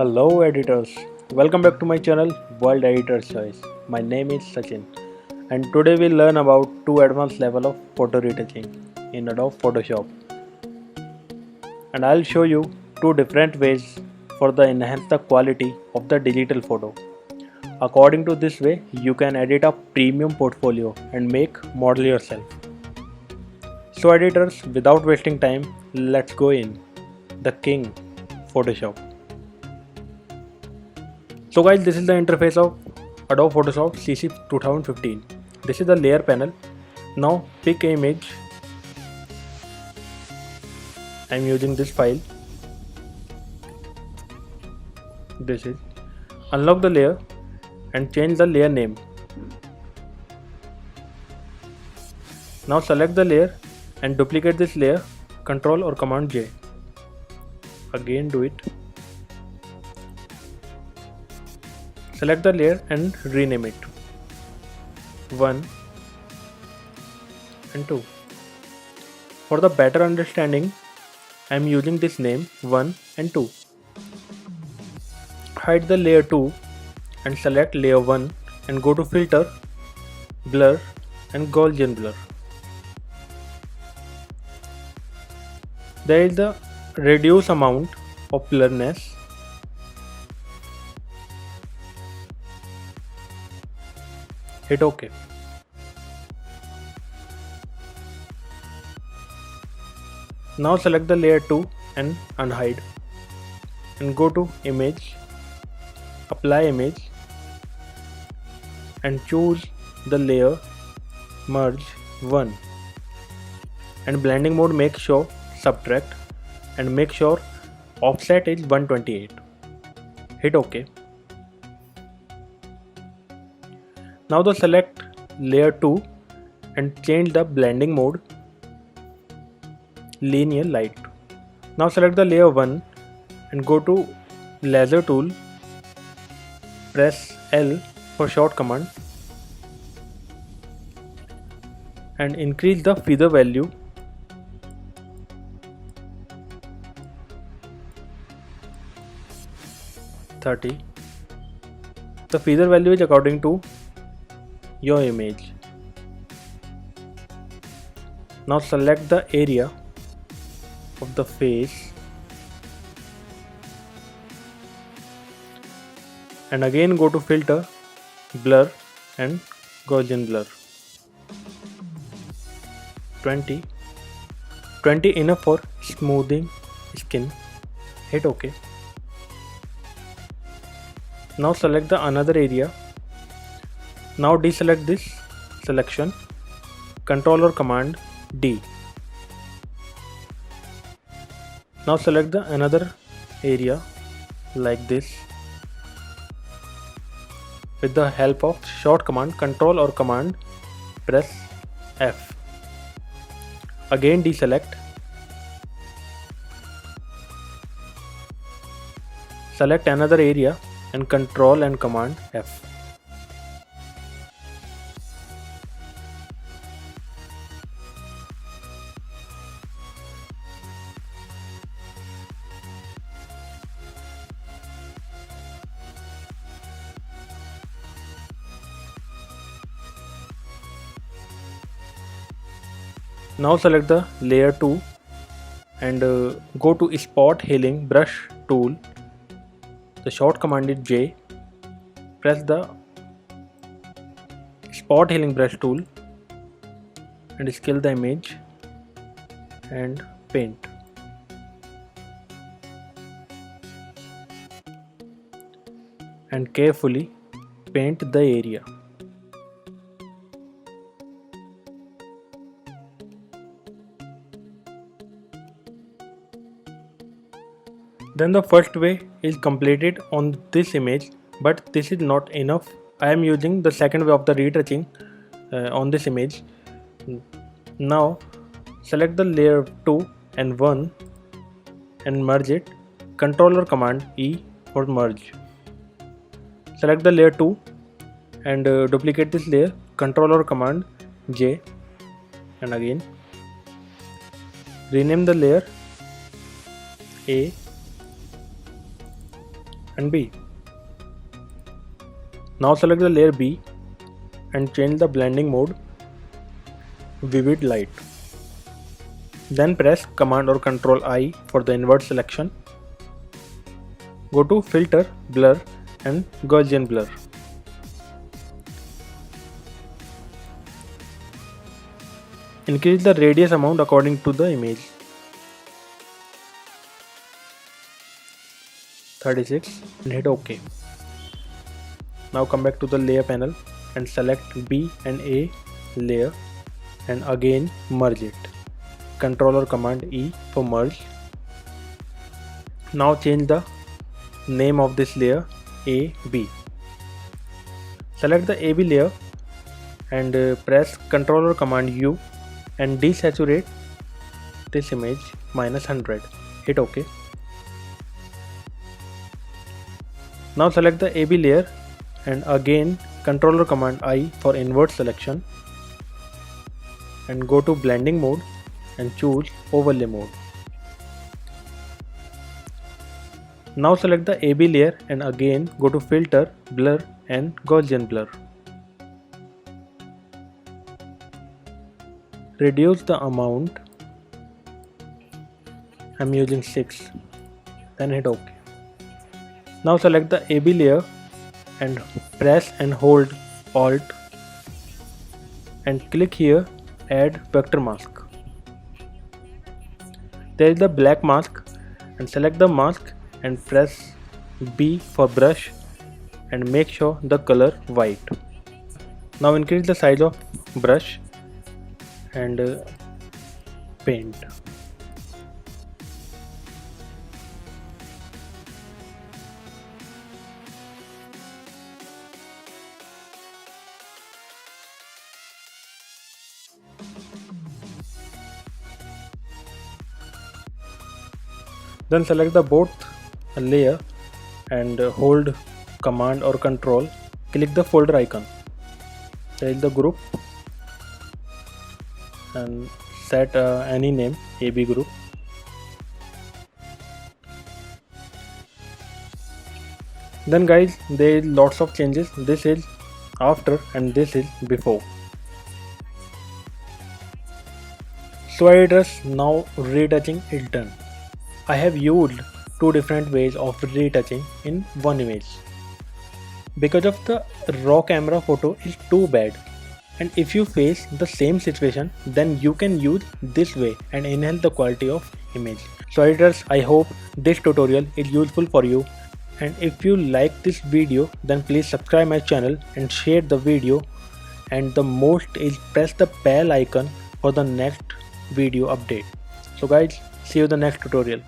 Hello editors, welcome back to my channel World Editor's Choice. My name is Sachin and today we'll learn about two advanced level of photo retouching in Adobe Photoshop. And I'll show you two different ways for the enhance the quality of the digital photo. According to this way, you can edit a premium portfolio and make model yourself. So editors, without wasting time, let's go in. The king, Photoshop. So guys, this is the interface of Adobe Photoshop CC 2015. This is the layer panel. Now pick an image. I am using this file. This is. Unlock the layer and change the layer name. Now select the layer and duplicate this layer. Ctrl or Command J. Again do it. Select the layer and rename it 1 and 2. For the better understanding, I am using this name 1 and 2. Hide the layer 2 and select layer 1 and go to filter, blur and Gaussian blur. There is the reduce amount of blurriness. Hit OK. Now select the layer 2 and unhide and go to image, apply image and choose the layer merge 1 and blending mode make sure subtract and make sure offset is 128. Hit OK. Now the select layer 2 and change the blending mode linear light. Now select the layer 1 and go to laser tool, press L for short command and increase the feather value (30). The feather value is according to your image. Now select the area of the face and again go to filter, blur and Gaussian blur 20 enough for smoothing skin. Hit OK. Now select the another area. Now deselect this selection, Ctrl or Command D. Now select the another area like this with the help of short command Ctrl or Command press F. Again deselect. Select another area and Ctrl and Command F. Now select the layer 2 and go to spot healing brush tool. The short command is J. Press the spot healing brush tool and scale the image and paint. And carefully paint the area. Then the first way is completed on this image, but this is not enough. I am using the second way of the retouching on this image. Now select the layer 2 and 1 and merge it. Ctrl or Command E for merge. Select the layer 2 and duplicate this layer. Ctrl or Command J and again rename the layer A and B. Now select the layer B and change the blending mode vivid light. Then press Command or Ctrl I for the invert selection. Go to Filter, Blur and Gaussian Blur. Increase the radius amount according to the image. 36 and hit OK. Now come back to the layer panel and select B and A layer and again merge it. Ctrl or Command E for merge. Now change the name of this layer AB. Select the AB layer and press Ctrl or Command U and desaturate this image -100. Hit OK. Now select the AB layer and again Ctrl or Command I for invert selection and go to blending mode and choose overlay mode. Now select the AB layer and again go to filter, blur and Gaussian blur. Reduce the amount. I'm using 6. Then hit OK. Now select the AB layer and press and hold Alt and click here add vector mask. There is the black mask and select the mask and press B for brush and make sure the color white. Now increase the size of brush and paint. Then select the both layer and hold Command or Control. Click the folder icon. There is the group and set any name AB group. Then guys, there is lots of changes. This is after and this is before. So editors, now retouching is done. I have used two different ways of retouching in one image. Because of the raw camera photo is too bad, and if you face the same situation, then you can use this way and enhance the quality of image. So editors, I hope this tutorial is useful for you, and if you like this video then please subscribe my channel and share the video, and the most is press the bell icon for the next video update. So guys, see you in the next tutorial.